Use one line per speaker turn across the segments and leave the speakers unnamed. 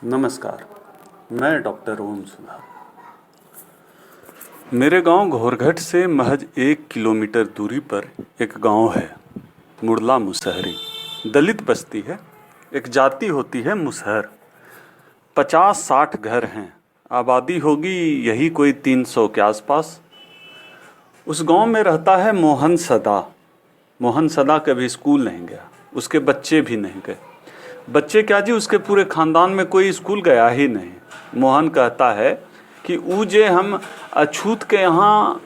नमस्कार। मैं डॉक्टर ओम सुधा। मेरे गांव घोरघट से महज 1 किलोमीटर दूरी पर एक गांव है, मुड़ला मुसहरी। दलित बस्ती है। एक जाति होती है मुसहर। 50-60 घर हैं। आबादी होगी यही कोई 300 के आसपास। उस गांव में रहता है मोहन सदा। मोहन सदा कभी स्कूल नहीं गया, उसके बच्चे भी नहीं गए। बच्चे क्या जी, उसके पूरे खानदान में कोई स्कूल गया ही नहीं। मोहन कहता है कि ऊ जे हम अछूत के यहाँ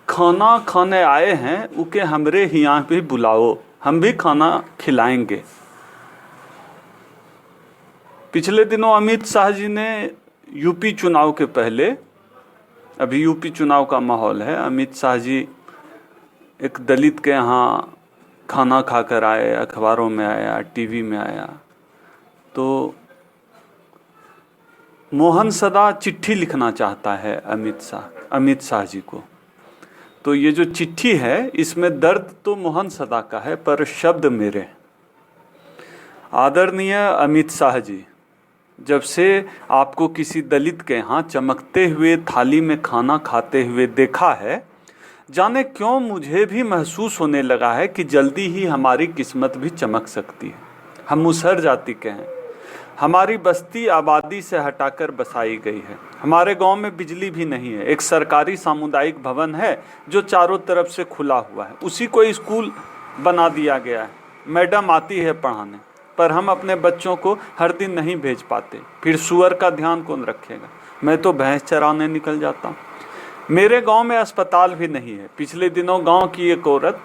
खाना खाने आए हैं, उके हमरे यहाँ भी बुलाओ, हम भी खाना खिलाएंगे। पिछले दिनों अमित शाह जी ने यूपी चुनाव के पहले, अभी यूपी चुनाव का माहौल है, अमित शाह जी एक दलित के यहाँ खाना खाकर आए, अखबारों में आया, टीवी में आया। तो मोहन सदा चिट्ठी लिखना चाहता है अमित शाह जी को। तो ये जो चिट्ठी है, इसमें दर्द तो मोहन सदा का है, पर शब्द मेरे। आदरणीय अमित शाह जी, जब से आपको किसी दलित के यहाँ चमकते हुए थाली में खाना खाते हुए देखा है, जाने क्यों मुझे भी महसूस होने लगा है कि जल्दी ही हमारी किस्मत भी चमक सकती है। हम मुसहर जाति के हैं। हमारी बस्ती आबादी से हटाकर बसाई गई है। हमारे गांव में बिजली भी नहीं है। एक सरकारी सामुदायिक भवन है जो चारों तरफ से खुला हुआ है, उसी को स्कूल बना दिया गया है। मैडम आती है पढ़ाने, पर हम अपने बच्चों को हर दिन नहीं भेज पाते। फिर सुअर का ध्यान कौन रखेगा? मैं तो भैंस चराने निकल जाता हूँ। मेरे गांव में अस्पताल भी नहीं है। पिछले दिनों गांव की एक औरत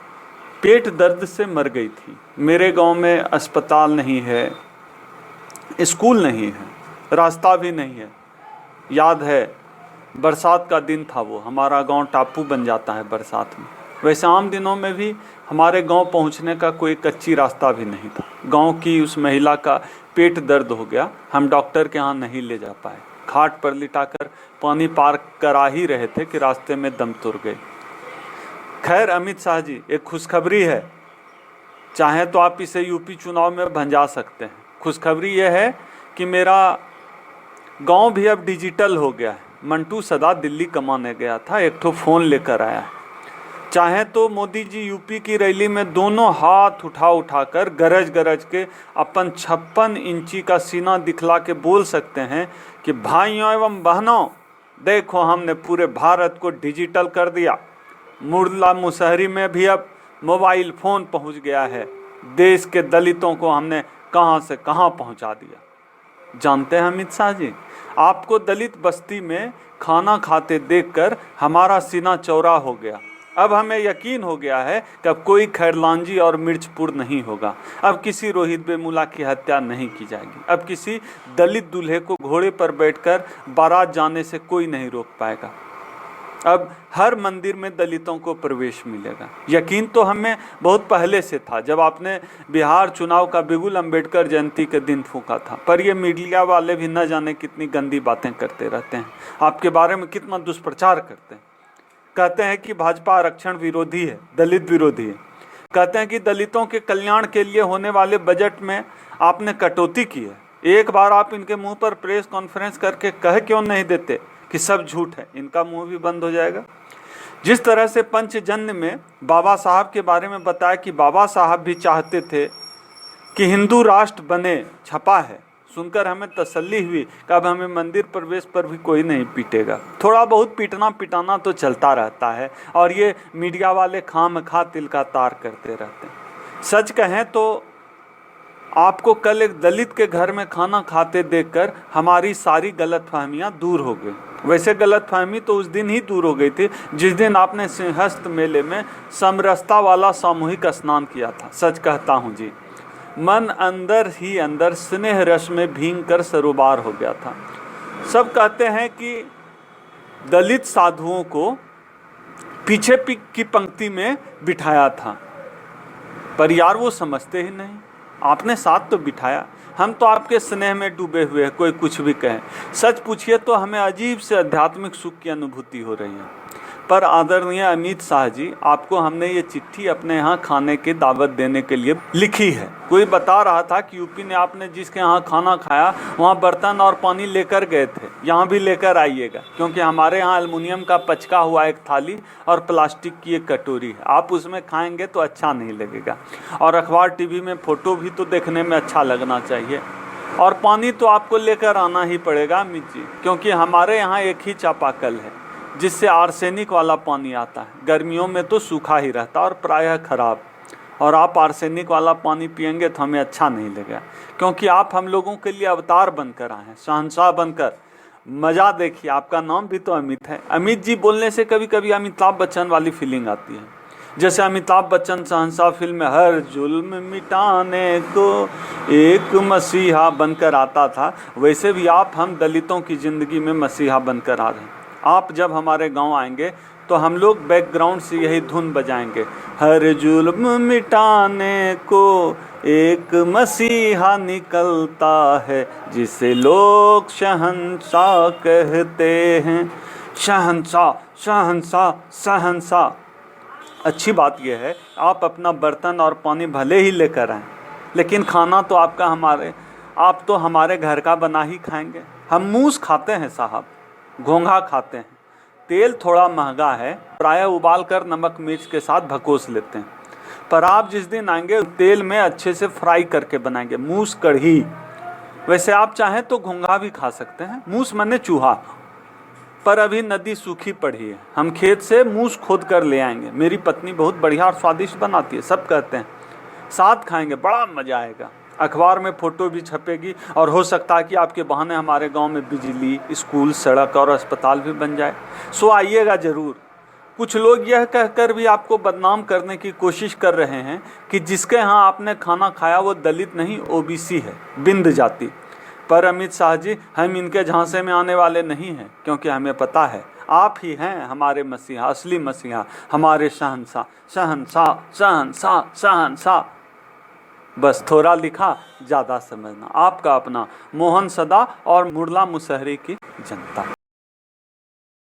पेट दर्द से मर गई थी। मेरे गांव में अस्पताल नहीं है, स्कूल नहीं है, रास्ता भी नहीं है। याद है, बरसात का दिन था वो, हमारा गांव टापू बन जाता है बरसात में। वैसे आम दिनों में भी हमारे गांव पहुंचने का कोई कच्ची रास्ता भी नहीं था। गांव की उस महिला का पेट दर्द हो गया, हम डॉक्टर के यहाँ नहीं ले जा पाए। खाट पर लिटाकर पानी पार करा ही रहे थे कि रास्ते में दम तुर गए। खैर अमित शाह जी, एक खुशखबरी है, चाहे तो आप इसे यूपी चुनाव में भंजा सकते हैं। खुशखबरी यह है कि मेरा गांव भी अब डिजिटल हो गया है। मंटू सदा दिल्ली कमाने गया था, एक ठो फोन लेकर आया है। चाहे तो मोदी जी यूपी की रैली में दोनों हाथ उठाकर गरज गरज के अपन 56 इंची का सीना दिखला के बोल सकते हैं कि भाइयों एवं बहनों, देखो हमने पूरे भारत को डिजिटल कर दिया। मुड़ला मुसहरी में भी अब मोबाइल फ़ोन पहुंच गया है। देश के दलितों को हमने कहां से कहां पहुंचा दिया। जानते हैं अमित शाह जी, आपको दलित बस्ती में खाना खाते देखकर हमारा सीना चौड़ा हो गया। अब हमें यकीन हो गया है कि अब कोई खैरलांजी और मिर्चपुर नहीं होगा। अब किसी रोहित बेमुला की हत्या नहीं की जाएगी। अब किसी दलित दूल्हे को घोड़े पर बैठकर बारात जाने से कोई नहीं रोक पाएगा। अब हर मंदिर में दलितों को प्रवेश मिलेगा। यकीन तो हमें बहुत पहले से था, जब आपने बिहार चुनाव का बिगुल अम्बेडकर जयंती के दिन फूंका था। पर ये मीडिया वाले भी न जाने कितनी गंदी बातें करते रहते हैं, आपके बारे में कितना दुष्प्रचार करते हैं। कहते हैं कि भाजपा आरक्षण विरोधी है, दलित विरोधी है। कहते हैं कि दलितों के कल्याण के लिए होने वाले बजट में आपने कटौती की है। एक बार आप इनके मुंह पर प्रेस कॉन्फ्रेंस करके कह क्यों नहीं देते कि सब झूठ है? इनका मुंह भी बंद हो जाएगा। जिस तरह से पंचजन्य में बाबा साहब के बारे में बताया कि बाबा साहब भी चाहते थे कि हिंदू राष्ट्र बने, छपा है, सुनकर हमें तसल्ली हुई कि अब हमें मंदिर प्रवेश पर भी कोई नहीं पीटेगा। थोड़ा बहुत पीटना पिटाना तो चलता रहता है, और ये मीडिया वाले खामखा तिल का तार करते रहते हैं। सच कहें तो आपको कल एक दलित के घर में खाना खाते देखकर हमारी सारी गलतफहमियां दूर हो गई। वैसे गलतफहमी तो उस दिन ही दूर हो गई थी जिस दिन आपने सिंहस्थ मेले में समरसता वाला सामूहिक स्नान किया था। सच कहता हूँ जी, मन अंदर ही अंदर स्नेह रस में भींग कर सरोबार हो गया था। सब कहते हैं कि दलित साधुओं को पीछे की पंक्ति में बिठाया था, पर यार वो समझते ही नहीं। आपने साथ तो बिठाया, हम तो आपके स्नेह में डूबे हुए हैं, कोई कुछ भी कहे। सच पूछिए तो हमें अजीब से आध्यात्मिक सुख की अनुभूति हो रही है। पर आदरणीय अमित शाह जी, आपको हमने ये चिट्ठी अपने यहाँ खाने की दावत देने के लिए लिखी है। कोई बता रहा था कि यूपी ने आपने जिसके यहाँ खाना खाया वहाँ बर्तन और पानी लेकर गए थे, यहाँ भी लेकर आइएगा, क्योंकि हमारे यहाँ एल्युमिनियम का पचका हुआ एक थाली और प्लास्टिक की एक कटोरी है, आप उसमें खाएंगे तो अच्छा नहीं लगेगा। और अखबार टीवी में फ़ोटो भी तो देखने में अच्छा लगना चाहिए। और पानी तो आपको लेकर आना ही पड़ेगा अमित जी, क्योंकि हमारे यहाँ एक ही चापाकल है जिससे आर्सेनिक वाला पानी आता है। गर्मियों में तो सूखा ही रहता और प्रायः खराब, और आप आर्सेनिक वाला पानी पिएंगे तो हमें अच्छा नहीं लगेगा, क्योंकि आप हम लोगों के लिए अवतार बनकर आए हैं, शहंशाह बनकर। मज़ा देखिए, आपका नाम भी तो अमित है। अमित जी बोलने से कभी कभी अमिताभ बच्चन वाली फीलिंग आती है, जैसे अमिताभ बच्चन शहंशाह फिल्म में हर जुल्म मिटाने को एक मसीहा बनकर आता था, वैसे भी आप हम दलितों की ज़िंदगी में मसीहा बनकर आ रहे हैं। आप जब हमारे गांव आएंगे तो हम लोग बैकग्राउंड से यही धुन बजाएंगे, हर जुल्म मिटाने को एक मसीहा निकलता है जिसे लोग शहंशाह कहते हैं। शहंशाह शहंशाह शहंशाह। अच्छी बात यह है, आप अपना बर्तन और पानी भले ही लेकर आएँ, लेकिन खाना तो आपका आप तो हमारे घर का बना ही खाएंगे। हम मूस खाते हैं साहब, घोंघा खाते हैं, तेल थोड़ा महंगा है, प्रायः उबाल कर नमक मिर्च के साथ भकोस लेते हैं, पर आप जिस दिन आएंगे तेल में अच्छे से फ्राई करके बनाएंगे मूस कढ़ी। वैसे आप चाहें तो घोंघा भी खा सकते हैं, मूस माने चूहा, पर अभी नदी सूखी पड़ी है, हम खेत से मूस खोद कर ले आएंगे। मेरी पत्नी बहुत बढ़िया और स्वादिष्ट बनाती है, सब कहते हैं, साथ खाएंगे, बड़ा मज़ा आएगा। अखबार में फ़ोटो भी छपेगी और हो सकता है कि आपके बहाने हमारे गांव में बिजली, स्कूल, सड़क और अस्पताल भी बन जाए। सो आइएगा ज़रूर। कुछ लोग यह कहकर भी आपको बदनाम करने की कोशिश कर रहे हैं कि जिसके यहाँ आपने खाना खाया वो दलित नहीं ओबीसी है, बिंद जाति। पर अमित शाह जी, हम इनके झांसे में आने वाले नहीं हैं, क्योंकि हमें पता है आप ही हैं हमारे मसीहा, असली मसीहा, हमारे शहंशाह शहंशाह शहंशाह शहंशाह। बस थोड़ा लिखा, ज़्यादा समझना। आपका अपना मोहन सदा और मुरला मुसहरी की जनता।